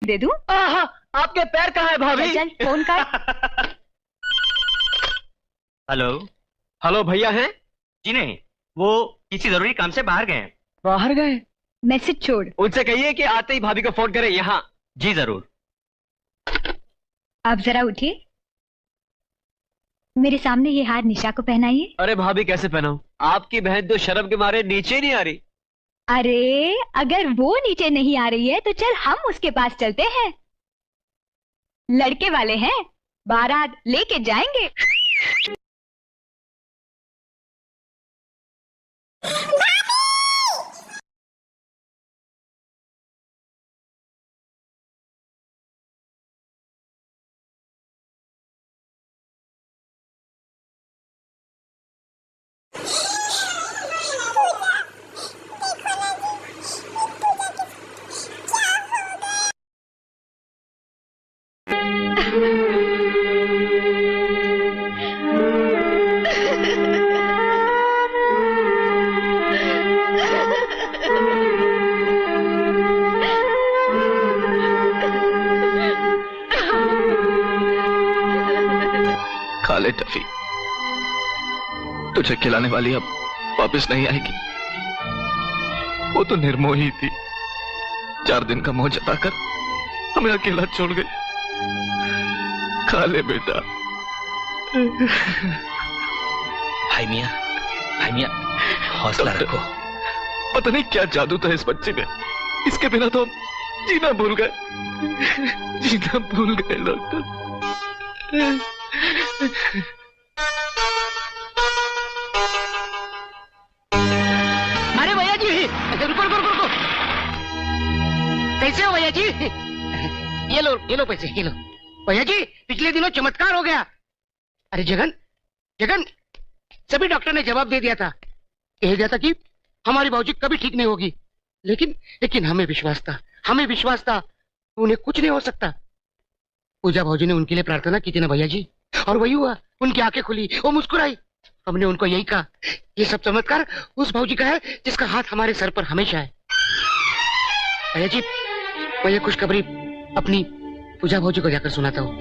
दे दूं? आपके पैर कहाँ है भाभी? चल फोन कर। हेलो। हेलो, भैया हैं? जी नहीं, वो किसी जरूरी काम से बाहर गए हैं। बाहर गए? मैसेज छोड़। उनसे कहिए कि आते ही भाभी को फोन करें यहाँ। जी जरूर। आप जरा उठिए, मेरे सामने ये हार निशा को पहनाइए। अरे भाभी, कैसे पहनाऊं? आपकी बहन तो शर्म के मारे नीचे नहीं आ रही। अरे अगर वो नीचे नहीं आ रही है तो चल हम उसके पास चलते हैं, लड़के वाले हैं, बारात लेके जाएंगे। खा ले टफी, तुझे खिलाने वाली अब वापस नहीं आएगी। वो तो निर्मोही थी, 4 दिन का मोह जताकर हमें अकेला छोड़ गई। खा ले बेटा। भाई मियां, हौसला रखो। पता नहीं क्या जादू था इस बच्चे में, इसके बिना तो हम जीना भूल गए। जीना भूल गए डॉक्टर। अरे भैया जी, रुको। कैसे हो भैया जी? ये लो पैसे, ये लो। भैया जी, पिछले दिनों चमत्कार हो गया। अरे जगन, सभी डॉक्टर ने जवाब दे दिया था, कह दिया था कि हमारी बाबूजी कभी ठीक नहीं होगी। लेकिन हमें विश्वास था उन्हें कुछ नहीं हो सकता। पूजा भाऊजी ने उनके लिए प्रार्थना की थी ना भैया जी, और वही हुआ। उनकी आंखें खुली, वो मुस्कुराई। हमने उनको यही कहा, ये सब चमत्कार उस भाऊजी का है जिसका हाथ हमारे सर पर हमेशा है। भैया जी, मैं ये खुशखबरी अपनी पूजा भाऊजी को जाकर सुनाता हूँ।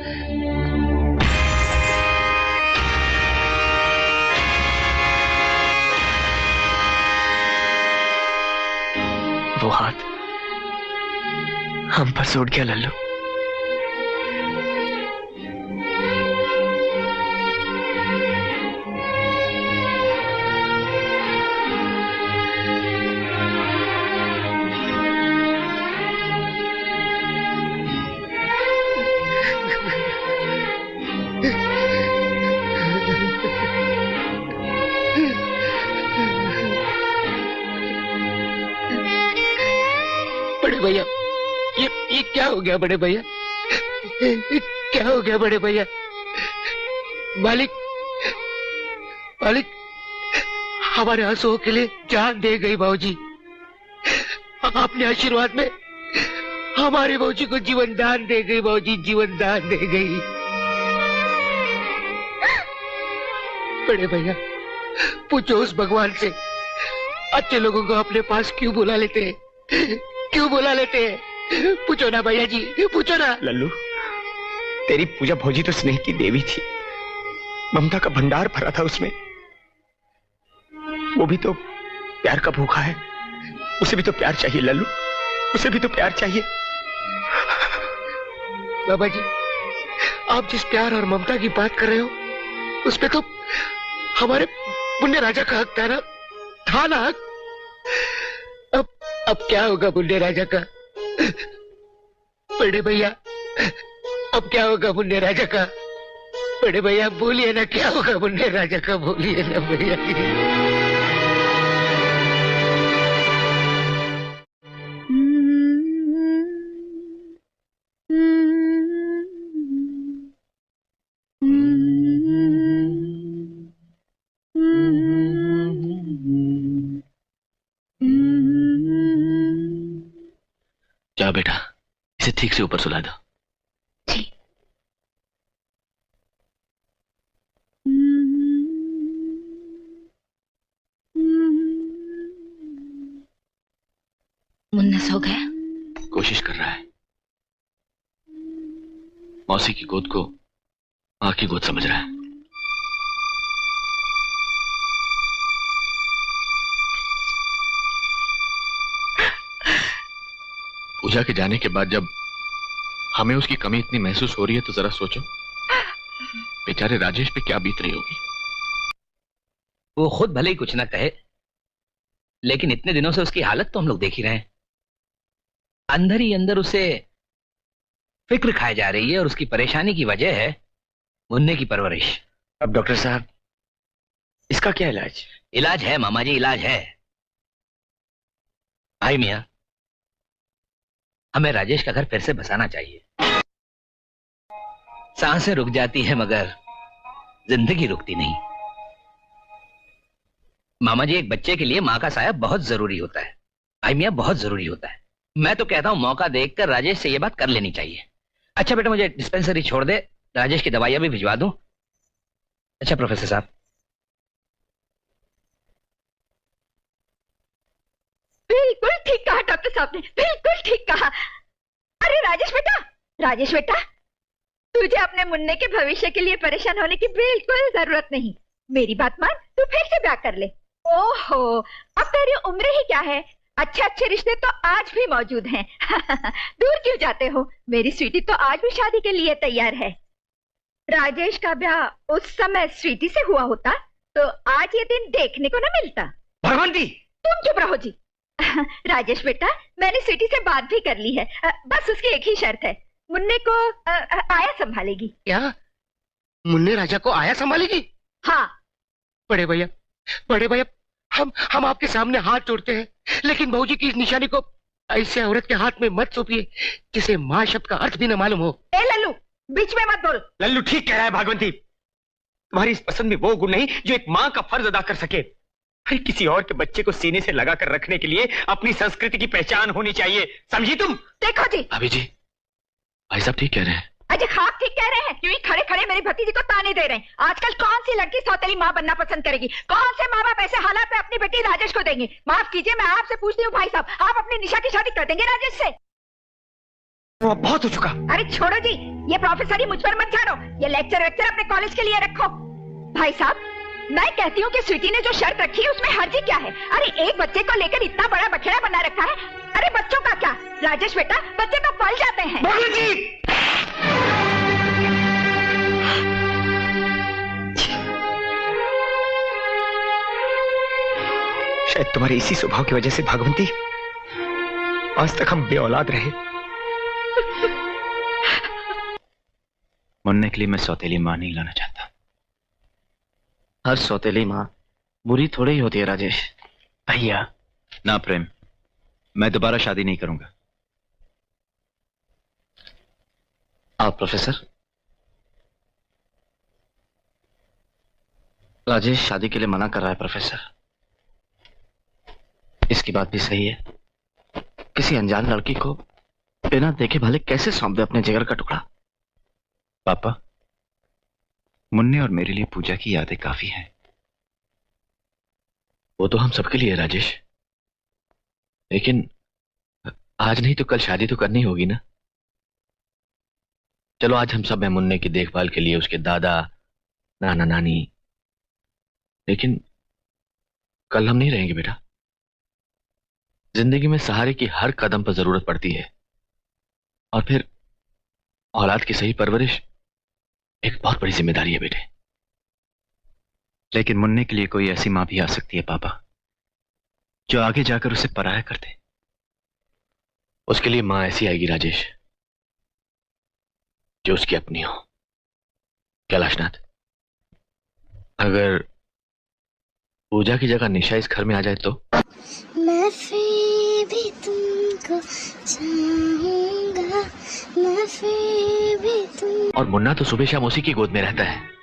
वो हाथ हम पर सूट गया लल्लू। बड़े भैया, ये क्या हो गया बड़े भैया? क्या हो गया बड़े भैया? मालिक हमारे आंसुओं के लिए जान दे गई बाबूजी। अपने आशीर्वाद में हमारे बाबूजी को जीवन दान दे गई बाबूजी, जीवन दान दे गई। बड़े भैया, पूछो उस भगवान से, अच्छे लोगों को अपने पास क्यों बुला लेते हैं? क्यों बुला लेते हैं? पूछो ना भैया जी, पूछो ना। लल्लू, तेरी पूजा भौजी तो स्नेह की देवी थी, ममता का भंडार भरा था उसमें। वो भी तो प्यार का भूखा है, उसे भी तो प्यार चाहिए लल्लू, उसे भी तो प्यार चाहिए। बाबा जी, आप जिस प्यार और ममता की बात कर रहे हो, उस पे तो हमारे बुन्ने राजा का हक था ना, था ना हक। अब क्या होगा बुन्ने राजा का? बड़े भैया, अब क्या होगा बुन्ने राजा का? बड़े भैया बोलिए ना, क्या होगा बुन्ने राजा का? बोलिए ना भैया। जा बेटा, इसे ठीक से ऊपर सुला दो। मुन्ना सो गया? कोशिश कर रहा है। मौसी की गोद को मां की गोद समझ रहा है। पूजा के जाने के बाद जब हमें उसकी कमी इतनी महसूस हो रही है तो जरा सोचो बेचारे राजेश पे क्या बीत रही होगी। वो खुद भले ही कुछ ना कहे, लेकिन इतने दिनों से उसकी हालत तो हम लोग देख ही रहे हैं। अंदर ही अंदर उसे फिक्र खाई जा रही है और उसकी परेशानी की वजह है मुन्ने की परवरिश। अब डॉक्टर साहब इसका क्या इलाज? इलाज है मामा जी, इलाज है। भाई मियां, हमें राजेश का घर फिर से बसाना चाहिए। सांसें रुक जाती है मगर जिंदगी रुकती नहीं। मामा जी, एक बच्चे के लिए माँ का साया बहुत जरूरी होता है। भाई मियां, बहुत जरूरी होता है। मैं तो कहता हूं मौका देखकर राजेश से ये बात कर लेनी चाहिए। अच्छा बेटा, मुझे डिस्पेंसरी छोड़ दे, राजेश की दवाइयां भी भिजवा दूं। अच्छा प्रोफेसर साहब। बिल्कुल ठीक कहा डॉक्टर साहब ने, बिल्कुल ठीक कहा। अरे राजेश बेटा, राजेश बेटा, तुझे अपने मुन्ने के भविष्य के लिए परेशान होने की बिल्कुल जरूरत नहीं। मेरी बात मान, तू फिर से ब्याह कर ले। ओहो, अब तेरी उम्र ही क्या है, अच्छे अच्छे रिश्ते तो आज भी मौजूद हैं। दूर क्यों जाते हो? मेरी स्वीटी तो आज भी शादी के लिए तैयार है। राजेश का ब्याह उस समय स्वीटी से हुआ होता तो आज ये दिन देखने को न मिलता। भगवंती, तुम चुप रहो जी। राजेश बेटा, मैंने स्वीटी से बात भी कर ली है। बस उसकी एक ही शर्त है, मुन्ने को आया संभालेगी। क्या मुन्ने राजा को आया संभालेगी? हाँ। बड़े भैया, बड़े भैया, हम आपके सामने हाथ जोड़ते हैं, लेकिन बहू जी की इस निशानी को ऐसे औरत के हाथ में मत सौंपिए जिसे माँ शब्द का अर्थ भी न मालूम हो। ए लल्लू, बीच में मत बोल। लल्लू ठीक कह रहा है भागवंती। तुम्हारी इस पसंद में वो गुण नहीं जो एक माँ का फर्ज अदा कर सके। हर किसी और के बच्चे को सीने से लगा कर रखने के लिए अपनी संस्कृति की पहचान होनी चाहिए, समझी तुम? देखो जी, अभी जी, भाई साहब ठीक कह रहे हैं। अजय खाक ठीक कह रहे हैं। क्यों खड़े खड़े मेरी भतीजी को ताने दे रहे हैं? आजकल कौन सी लड़की सौतेली माँ बनना पसंद करेगी? कौन से माँ बाप ऐसे हालात में अपनी बेटी राजेश को देंगे? माफ कीजिए, मैं आपसे पूछती हूँ भाई साहब, आप अपनी निशा की शादी कर देंगे राजेश से? वो अब बहुत हो चुका। अरे छोड़ो जी, ये प्रोफेसर मुझ पर मत झाड़ो। ये लेक्चर वेक्चर अपने कॉलेज के लिए रखो। भाई साहब, मैं कहती हूँ कि स्वीटी ने जो शर्त रखी है उसमें हर्जी क्या है? अरे एक बच्चे को लेकर इतना बड़ा बखेड़ा बना रखा है। अरे बच्चों का क्या राजेश बेटा, बच्चे तो पल जाते हैं। शायद तुम्हारे इसी स्वभाव की वजह से भागवंती, आज तक हम बेऔलाद रहे। मुन्ने के लिए मैं सौतेली मां नहीं लाना चाहता। हर सौतेली माँ बुरी थोड़ी ही होती है राजेश। भैया ना प्रेम, मैं दोबारा शादी नहीं करूंगा। आप प्रोफेसर, राजेश शादी के लिए मना कर रहा है। प्रोफेसर, इसकी बात भी सही है। किसी अनजान लड़की को बिना देखे भले कैसे सौंप दे अपने जिगर का टुकड़ा? पापा, मुन्ने और मेरे लिए पूजा की यादें काफी हैं। वो तो हम सबके लिए है राजेश, लेकिन आज नहीं तो कल शादी तो करनी होगी ना। चलो आज हम सब हैं मुन्ने की देखभाल के लिए, उसके दादा नाना नानी, लेकिन कल हम नहीं रहेंगे बेटा। जिंदगी में सहारे की हर कदम पर जरूरत पड़ती है, और फिर औलाद की सही परवरिश एक बहुत बड़ी जिम्मेदारी है बेटे। लेकिन मुन्ने के लिए कोई ऐसी मां भी आ सकती है पापा, जो आगे जाकर उसे पराया कर दे। उसके लिए मां ऐसी आएगी राजेश जो उसकी अपनी हो। कैलाशनाथ, अगर पूजा की जगह निशा इस घर में आ जाए तो? मैं फिर भी तुमको चाहूंगा, मैं फिर भी तुम। और मुन्ना तो सुबह शाम उसी की गोद में रहता है।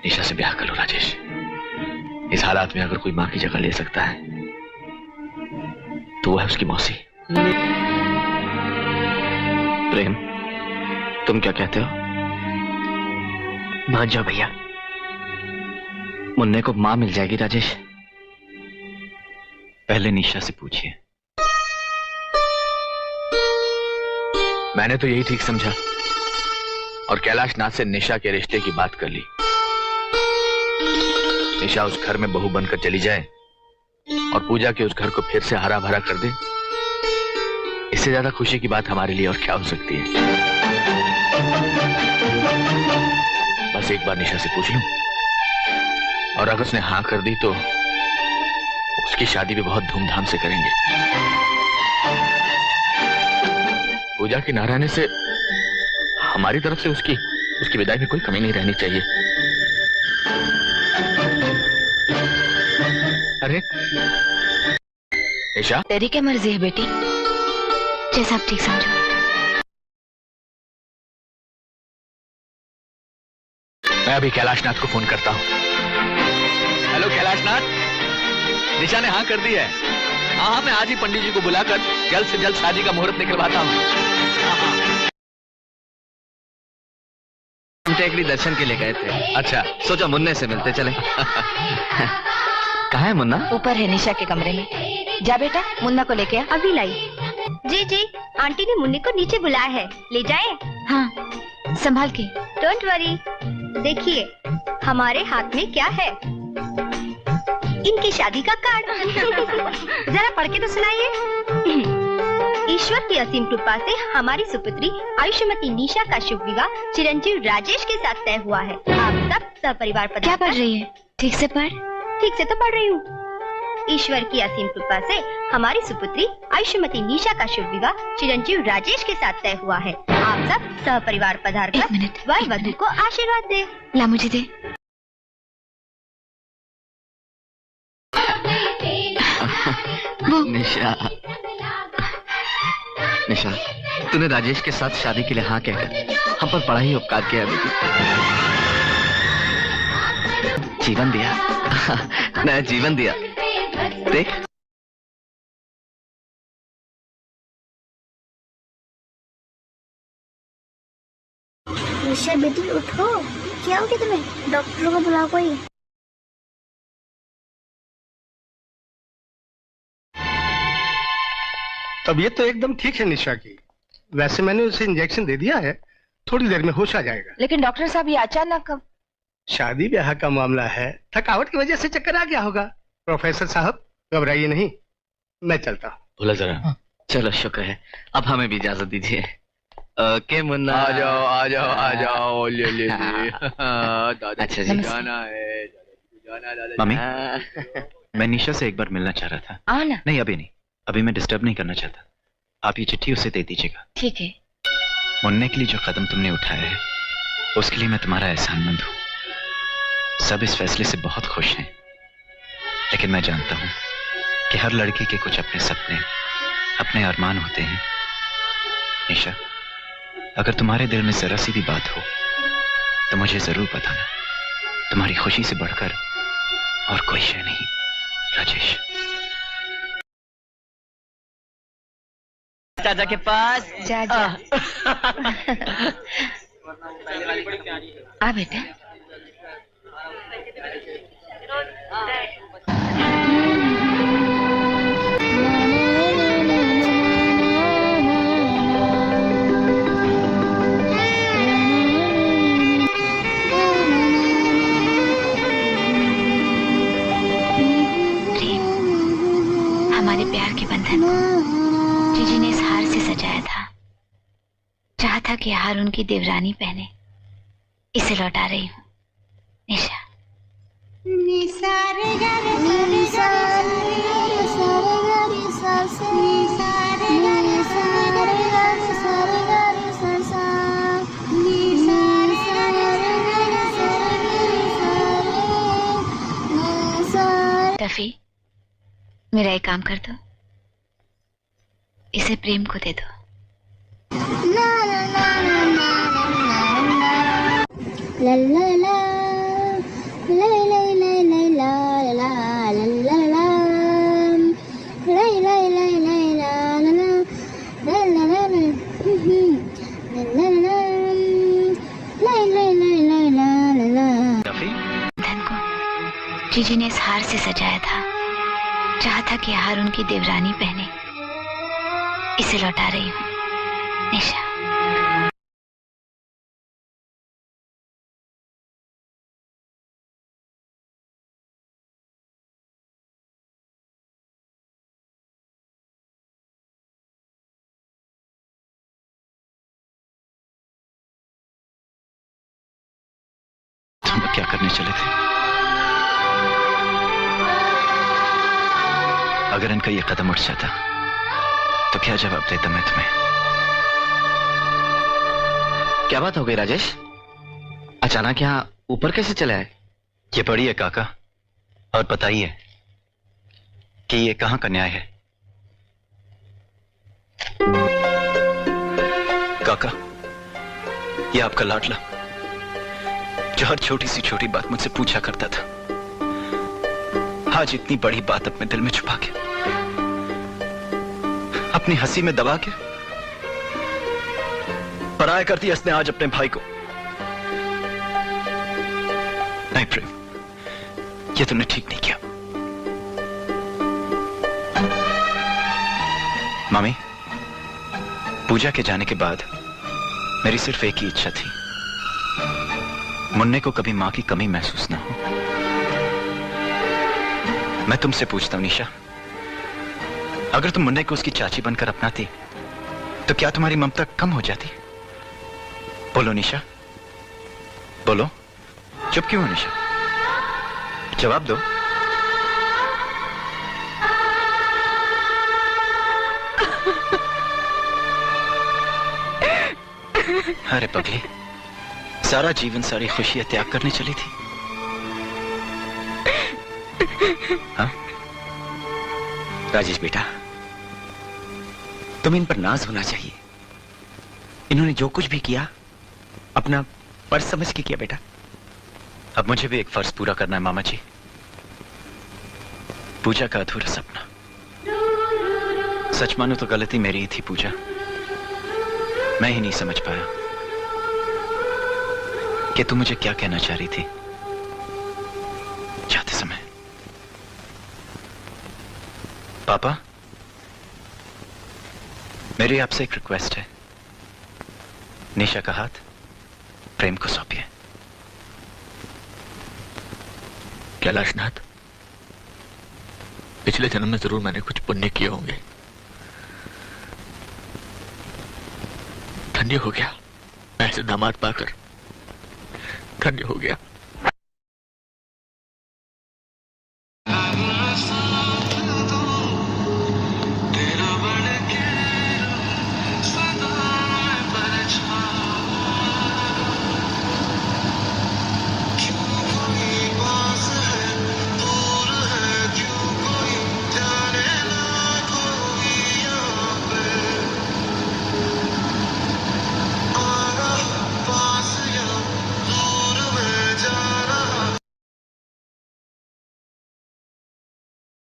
निशा से ब्याह कर लो राजेश। इस हालात में अगर कोई मां की जगह ले सकता है तो वो है उसकी मौसी। प्रेम, तुम क्या कहते हो? मान जाओ भैया। मुन्ने को मां मिल जाएगी राजेश? पहले निशा से पूछिए। मैंने तो यही ठीक समझा और कैलाश नाथ से निशा के रिश्ते की बात कर ली। निशा उस घर में बहू बनकर चली जाए और पूजा के उस घर को फिर से हरा भरा कर दे, इससे ज्यादा खुशी की बात हमारे लिए और क्या हो सकती है। बस एक बार निशा से पूछ लूं और अगर उसने हाँ कर दी तो उसकी शादी भी बहुत धूमधाम से करेंगे। पूजा के ना रहने से हमारी तरफ से उसकी विदाई में कोई कमी नहीं रहनी चाहिए। अरे निशा, तेरी क्या मर्जी है बेटी, जैसा आप ठीक समझो। मैं अभी कैलाशनाथ को फोन करता हूँ। हेलो कैलाशनाथ, निशा ने हाँ कर दी है। हाँ, मैं आज ही पंडित जी को बुलाकर जल्द से जल्द शादी का मुहूर्त निकलवाता हूँ। हम टेकरी दर्शन के लिए गए थे। अच्छा, सोचा मुन्ने से मिलते चले। कहाँ है मुन्ना? ऊपर है निशा के कमरे में। जा बेटा, मुन्ना को लेके आ। अभी लाई। जी जी, आंटी ने मुन्ने को नीचे बुलाया है, ले जाए? हाँ, संभाल के। Don't worry. देखिए हमारे हाथ में क्या है, इनकी शादी का कार्ड। जरा पढ़ के तो सुनाइए। ईश्वर की असीम कृपा से हमारी सुपुत्री आयुष्मती निशा का शुभ विवाह चिरंजीव राजेश के साथ तय हुआ है। आप सब सपरिवार पधारें। क्या पढ़ रही है? ठीक से पढ़। ठीक से तो पढ़ रही हूँ। ईश्वर की असीम कृपा से हमारी सुपुत्री आयुष्मती निशा का शुभ विवाह चिरंजीव राजेश के साथ तय हुआ है। आप सब सपरिवार पधार कर वर वधू को आशीर्वाद दे। ला मुझे दे। निशा, निशा, तूने राजेश के साथ शादी के लिए हाँ कहकर हम पर बड़ा ही उपकार किया बेटी। जीवन दिया, नया जीवन दिया। देख, निशा बेटी उठो, क्या हो गया तुम्हें? डॉक्टर को बुलाओ कोई। तबीयत तो एकदम ठीक है निशा की। वैसे मैंने उसे इंजेक्शन दे दिया है, थोड़ी देर में होश आ जाएगा। लेकिन डॉक्टर साहब, ये अचानक कब? शादी ब्याह का मामला है, थकावट की वजह से चक्कर आ गया होगा। प्रोफेसर साहब घबराइए नहीं, मैं चलता हूँ। बोला जरा। चलो शुक्र है, अब हमें भी इजाजत दीजिए। ओके मुन्ना, आ जाओ आ जाओ आ जाओ। ले अच्छा जी, जाना है। मम्मी, मैं निशा से एक बार मिलना चाह रहा था। आओ ना। नहीं, अभी नहीं, अभी मैं डिस्टर्ब नहीं करना चाहता। आप ये चिट्ठी उसे दे दीजिएगा। ठीक है। मुन्ने के लिए जो कदम तुमने उठाया है उसके लिए मैं तुम्हारा एहसानमंद हूँ। सब इस फैसले से बहुत खुश हैं, लेकिन मैं जानता हूँ कि हर लड़की के कुछ अपने सपने, अपने अरमान होते हैं। निशा, अगर तुम्हारे दिल में जरा सी भी बात हो तो मुझे जरूर बताना। तुम्हारी खुशी से बढ़कर और कोई शय नहीं। राजेश। चाचा के पास जा जा। आ बेटा। हमारे प्यार के बंधन को जीजी ने इस हार से सजाया था। चाहा था कि हार उनकी देवरानी पहने। इसे लौटा रही हूँ। निशा। टफी, मेरा एक काम कर दो, इसे प्रेम को दे दो। ला ला ला ला ला ला ला ला ला ला ला धन को जीजी ने इस हार से सजाया था। चाहा था कि हार उनकी देवरानी पहने। इसे लौटा रही हूँ। निशा। करने चले थे। अगर इनका ये कदम उठ जाता तो क्या जवाब देता मैं तुम्हें? क्या बात हो गई राजेश? अचानक यहाँ ऊपर कैसे चला है? ये पढ़िए काका और बताइए कि ये कहां का न्याय है। काका, ये आपका लाडला जो हर छोटी सी छोटी बात मुझसे पूछा करता था, आज इतनी बड़ी बात अपने दिल में छुपा के, अपनी हंसी में दबा के पराया कर दिया इसने आज अपने भाई को। नहीं प्रेम, ये तुमने ठीक नहीं किया। मामी, पूजा के जाने के बाद मेरी सिर्फ एक ही इच्छा थी, मुन्ने को कभी मां की कमी महसूस ना हो। मैं तुमसे पूछता हूं निशा, अगर तुम मुन्ने को उसकी चाची बनकर अपनाती तो क्या तुम्हारी ममता कम हो जाती? बोलो निशा, बोलो। चुप क्यों हो निशा? जवाब दो। अरे पगली, सारा जीवन सारी खुशियां त्याग करने चली थी। हाँ? राजेश बेटा, तुम इन पर नाज होना चाहिए। इन्होंने जो कुछ भी किया अपना फर्ज समझ के किया बेटा। अब मुझे भी एक फर्ज पूरा करना है मामा जी। पूजा का अधूरा सपना। सच मानो तो गलती मेरी ही थी पूजा, मैं ही नहीं समझ पाया कि तू मुझे क्या कहना चाह रही थी जाते समय। पापा, मेरी आपसे एक रिक्वेस्ट है, निशा का हाथ प्रेम को सौंपिए। कैलाशनाथ, पिछले जन्म में जरूर मैंने कुछ पुण्य किए होंगे। धन्य हो गया मैं ऐसे दामाद पाकर, धन्य हो गया।